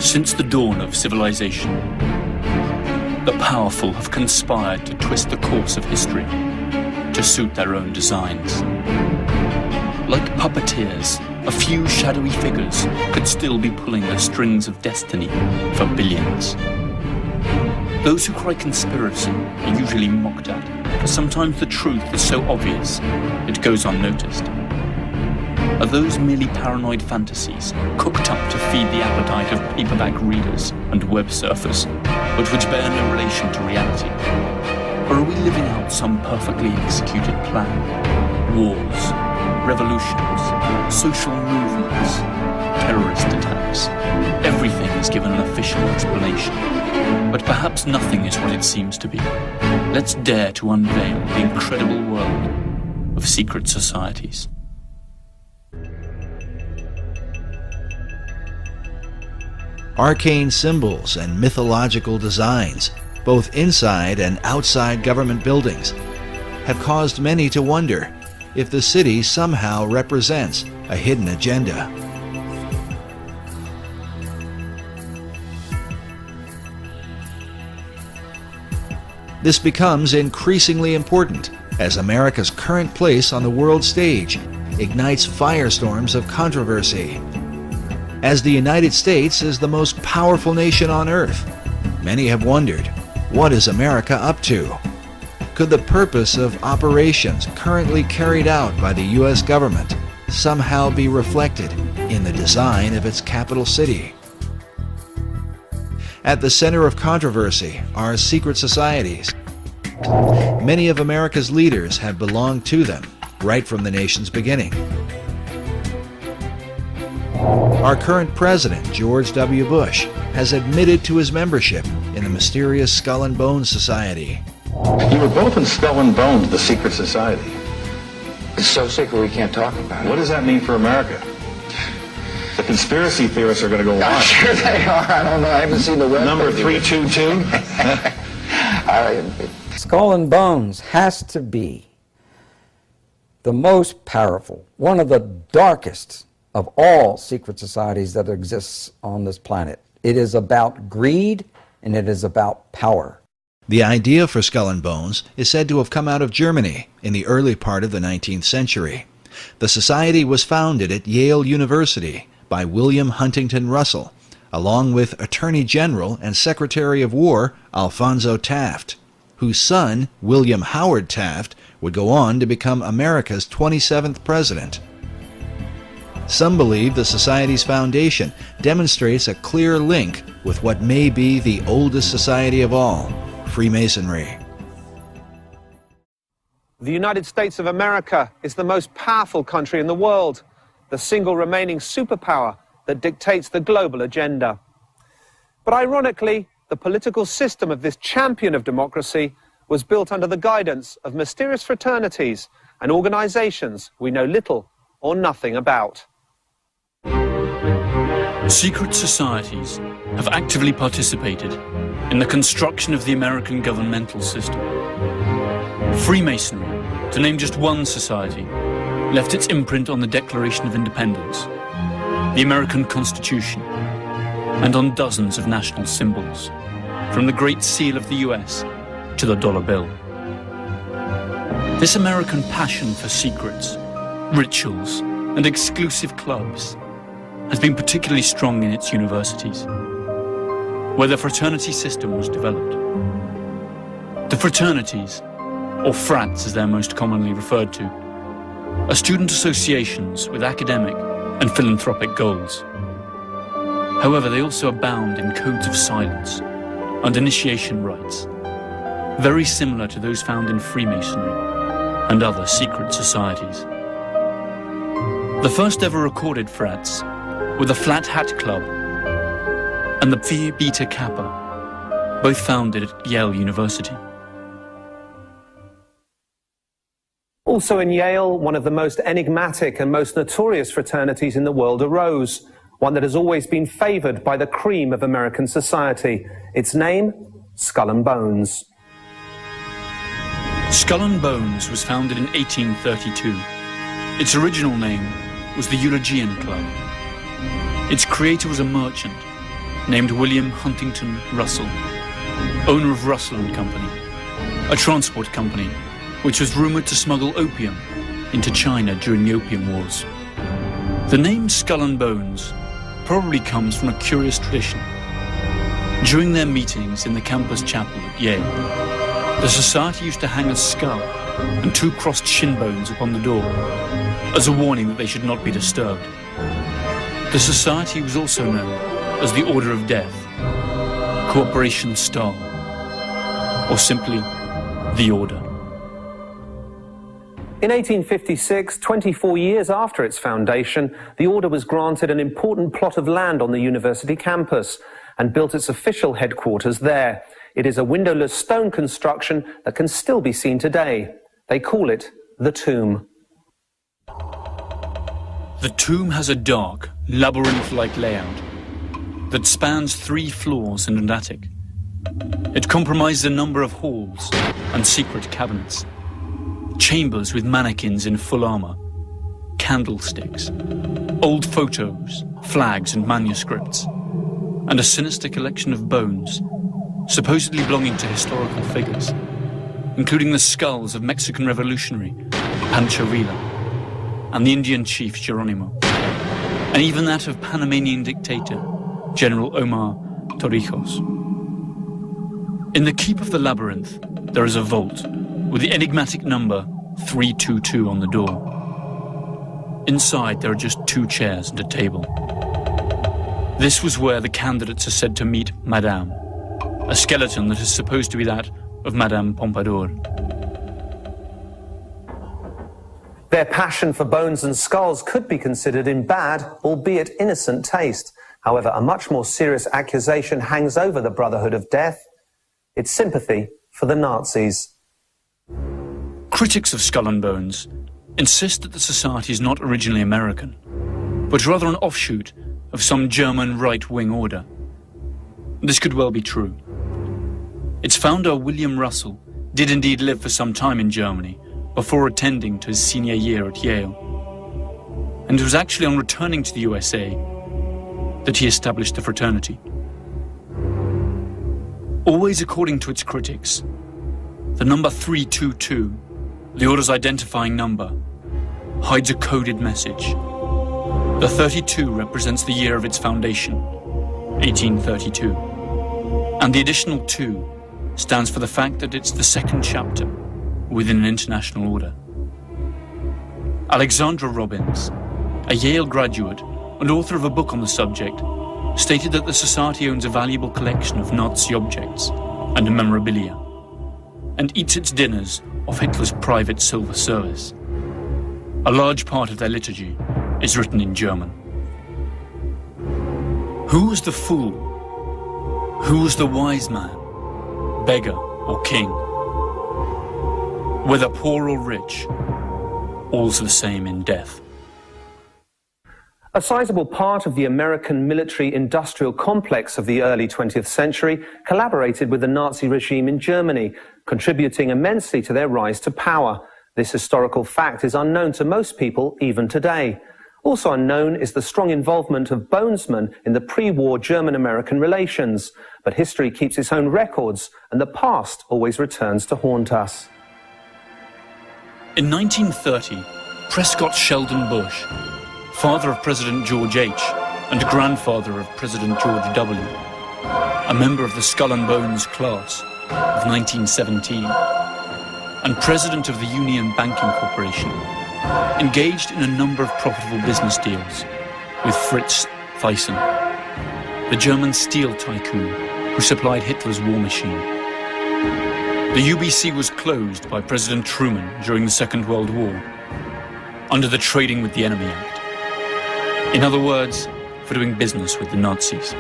Since the dawn of civilization, the powerful have conspired to twist the course of history to suit their own designs. Like puppeteers, a few shadowy figures could still be pulling the strings of destiny for billions. Those who cry conspiracy are usually mocked at, for sometimes the truth is so obvious it goes unnoticed. Are those merely paranoid fantasies cooked up to feed the appetite of paperback readers and web surfers, but which bear no relation to reality? Or are we living out some perfectly executed plan? Wars, revolutions, social movements, terrorist attacks. Everything is given an official explanation, but perhaps nothing is what it seems to be. Let's dare to unveil the incredible world of secret societies. Arcane symbols and mythological designs, both inside and outside government buildings, have caused many to wonder if the city somehow represents a hidden agenda. This becomes increasingly important as America's current place on the world stage ignites firestorms of controversy. As the United States is the most powerful nation on earth, many have wondered, what is America up to? Could the purpose of operations currently carried out by the U.S. government somehow be reflected in the design of its capital city? At the center of controversy are secret societies. Many of America's leaders have belonged to them right from the nation's beginning. Our current president, George W. Bush, has admitted to his membership in the mysterious Skull and Bones Society. You were both in Skull and Bones, the secret society. It's so secret we can't talk about it. What does that mean for America? The conspiracy theorists are going to go on. I'm sure they are. I don't know. I haven't seen the web. Number 322? Skull and Bones has to be the most powerful, one of the darkest of all secret societies that exists on this planet. It is about greed and it is about power. The idea for Skull and Bones is said to have come out of Germany in the early part of the 19th century. The society was founded at Yale University by William Huntington Russell, along with Attorney General and Secretary of War Alphonso Taft, whose son, William Howard Taft, would go on to become America's 27th president. Some believe the Society's foundation demonstrates a clear link with what may be the oldest society of all, Freemasonry. The United States of America is the most powerful country in the world, the single remaining superpower that dictates the global agenda. But ironically, the political system of this champion of democracy was built under the guidance of mysterious fraternities and organizations we know little or nothing about. Secret societies have actively participated in the construction of the American governmental system. Freemasonry, to name just one society, left its imprint on the Declaration of Independence, the American Constitution, and on dozens of national symbols, from the Great Seal of the US to the dollar bill. This American passion for secrets, rituals, and exclusive clubs has been particularly strong in its universities, where the fraternity system was developed. The fraternities, or frats as they're most commonly referred to, are student associations with academic and philanthropic goals. However, they also abound in codes of silence and initiation rites, very similar to those found in Freemasonry and other secret societies. The first ever recorded frats were the Flat Hat Club and the Phi Beta Kappa, both founded at Yale University. Also in Yale, one of the most enigmatic and most notorious fraternities in the world arose, one that has always been favored by the cream of American society. Its name, Skull and Bones. Skull and Bones was founded in 1832. Its original name was the Eulogian Club. Its creator was a merchant named William Huntington Russell, owner of Russell and Company, a transport company which was rumoured to smuggle opium into China during the Opium Wars. The name Skull and Bones probably comes from a curious tradition. During their meetings in the campus chapel at Yale, the society used to hang a skull and 2 crossed shin bones upon the door as a warning that they should not be disturbed. The society was also known as the Order of Death, Cooperation Star, or simply the Order. In 1856, 24 years after its foundation, the Order was granted an important plot of land on the university campus and built its official headquarters there. It is a windowless stone construction that can still be seen today. They call it the Tomb. The tomb has a dark, labyrinth-like layout that spans 3 floors and an attic. It comprises a number of halls and secret cabinets, chambers with mannequins in full armour, candlesticks, old photos, flags and manuscripts, and a sinister collection of bones, supposedly belonging to historical figures, including the skulls of Mexican revolutionary Pancho Villa and the Indian chief Geronimo, and even that of Panamanian dictator General Omar Torrijos. In the keep of the labyrinth, there is a vault with the enigmatic number 322 on the door. Inside, there are just 2 chairs and a table. This was where the candidates are said to meet Madame, a skeleton that is supposed to be that of Madame Pompadour. Their passion for bones and skulls could be considered in bad, albeit innocent taste. However, a much more serious accusation hangs over the Brotherhood of Death. It's sympathy for the Nazis. Critics of Skull and Bones insist that the society is not originally American, but rather an offshoot of some German right-wing order. This could well be true. Its founder, William Russell, did indeed live for some time in Germany before attending to his senior year at Yale. And it was actually on returning to the USA that he established the fraternity. Always according to its critics, the number 322, the Order's identifying number, hides a coded message. The 32 represents the year of its foundation, 1832, and the additional 2 stands for the fact that it's the 2nd chapter within an international order. Alexandra Robbins, a Yale graduate and author of a book on the subject, stated that the society owns a valuable collection of Nazi objects and memorabilia, and eats its dinners off Hitler's private silver service. A large part of their liturgy is written in German. Who was the fool? Who was the wise man, beggar or king? Whether poor or rich, all's the same in death. A sizable part of the American military-industrial complex of the early 20th century collaborated with the Nazi regime in Germany, contributing immensely to their rise to power. This historical fact is unknown to most people even today. Also unknown is the strong involvement of bonesmen in the pre-war German-American relations. But history keeps its own records, and the past always returns to haunt us. In 1930, Prescott Sheldon Bush, father of President George H. and grandfather of President George W., a member of the Skull and Bones class of 1917, and president of the Union Banking Corporation, engaged in a number of profitable business deals with Fritz Thyssen, the German steel tycoon who supplied Hitler's war machine. The UBC was closed by President Truman during the Second World War under the Trading with the Enemy Act. In other words, for doing business with the Nazis.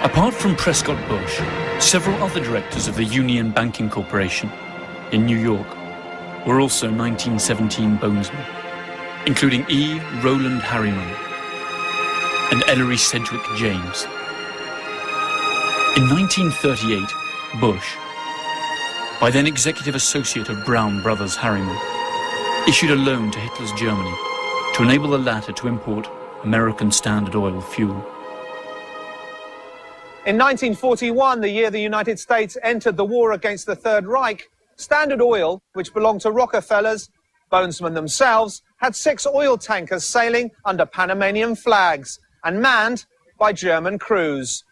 Apart from Prescott Bush, several other directors of the Union Banking Corporation in New York were also 1917 bonesmen, including E. Rowland Harriman and Ellery Sedgwick James. In 1938, Bush, by then executive associate of Brown Brothers Harriman, issued a loan to Hitler's Germany to enable the latter to import American Standard Oil fuel. In 1941, the year the United States entered the war against the Third Reich, Standard Oil, which belonged to Rockefellers, Bonesmen themselves, had 6 oil tankers sailing under Panamanian flags and manned by German crews.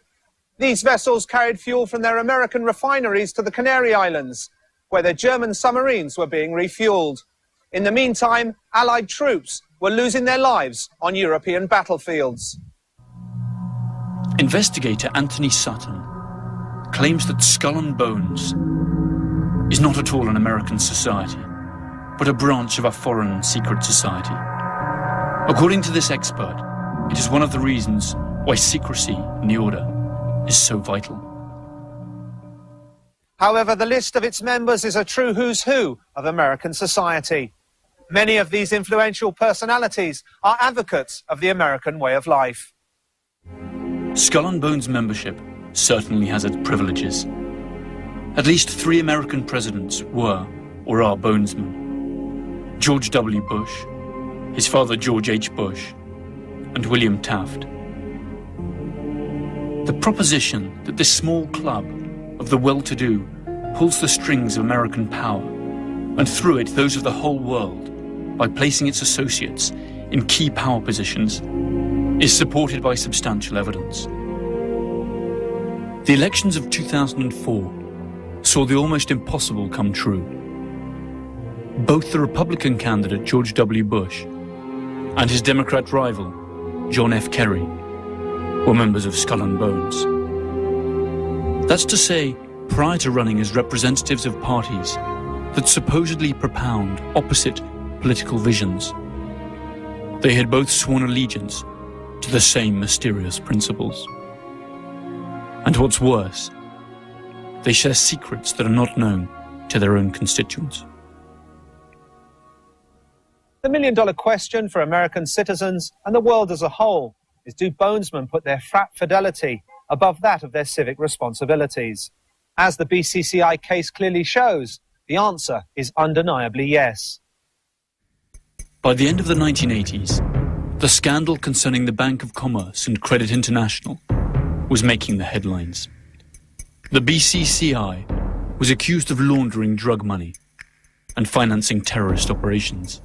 These vessels carried fuel from their American refineries to the Canary Islands, where their German submarines were being refueled. In the meantime, Allied troops were losing their lives on European battlefields. Investigator Anthony Sutton claims that Skull and Bones is not at all an American society, but a branch of a foreign secret society. According to this expert, it is one of the reasons why secrecy in the order is so vital. However, the list of its members is a true who's who of American society. Many of these influential personalities are advocates of the American way of life. Skull and Bones membership certainly has its privileges. At least 3 American presidents were or are Bonesmen: George W. Bush, his father George H. Bush, and William Taft. The proposition that this small club of the well-to-do pulls the strings of American power, and through it those of the whole world, by placing its associates in key power positions, is supported by substantial evidence. The elections of 2004 saw the almost impossible come true. Both the Republican candidate George W. Bush and his Democrat rival John F. Kerry were members of Skull and Bones. That's to say, prior to running as representatives of parties that supposedly propound opposite political visions, they had both sworn allegiance to the same mysterious principles. And what's worse, they share secrets that are not known to their own constituents. The million-dollar question for American citizens and the world as a whole is, do Bonesmen put their frat fidelity above that of their civic responsibilities? As the BCCI case clearly shows, the answer is undeniably yes. By the end of the 1980s, the scandal concerning the Bank of Commerce and Credit International was making the headlines. The BCCI was accused of laundering drug money and financing terrorist operations.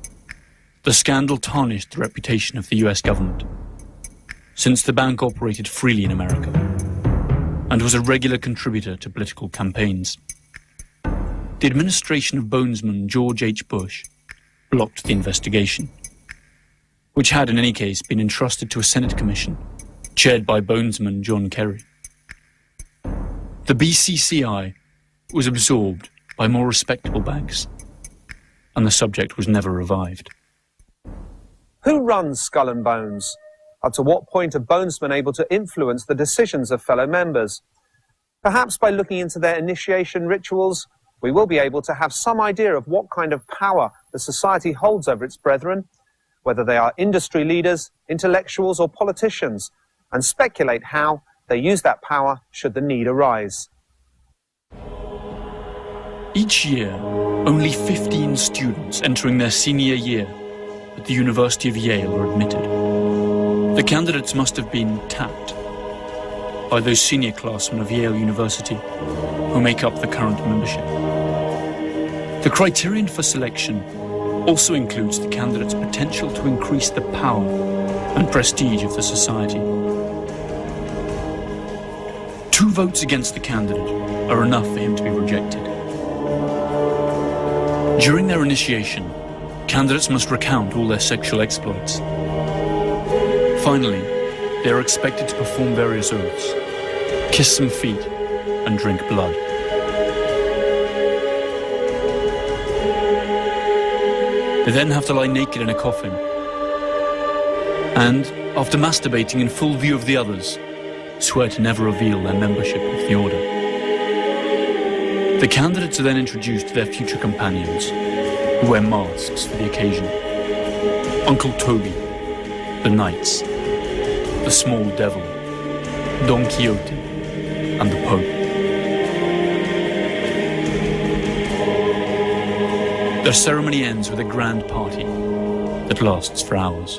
The scandal tarnished the reputation of the US government, since the bank operated freely in America and was a regular contributor to political campaigns. The administration of Bonesman George H. Bush blocked the investigation, which had in any case been entrusted to a Senate commission chaired by Bonesman John Kerry. The BCCI was absorbed by more respectable banks, and the subject was never revived. Who runs Skull and Bones? Up to what point are Bonesmen able to influence the decisions of fellow members? Perhaps by looking into their initiation rituals, we will be able to have some idea of what kind of power the society holds over its brethren, whether they are industry leaders, intellectuals, or politicians, and speculate how they use that power should the need arise. Each year, only 15 students entering their senior year at the University of Yale are admitted. The candidates must have been tapped by those senior classmen of Yale University who make up the current membership. The criterion for selection also includes the candidate's potential to increase the power and prestige of the society. 2 votes against the candidate are enough for him to be rejected. During their initiation, candidates must recount all their sexual exploits. Finally, they are expected to perform various oaths, kiss some feet, and drink blood. They then have to lie naked in a coffin, and, after masturbating in full view of the others, swear to never reveal their membership of the order. The candidates are then introduced to their future companions, who wear masks for the occasion. Uncle Toby, the Knights, the Small Devil, Don Quixote, and the Pope. Their ceremony ends with a grand party that lasts for hours.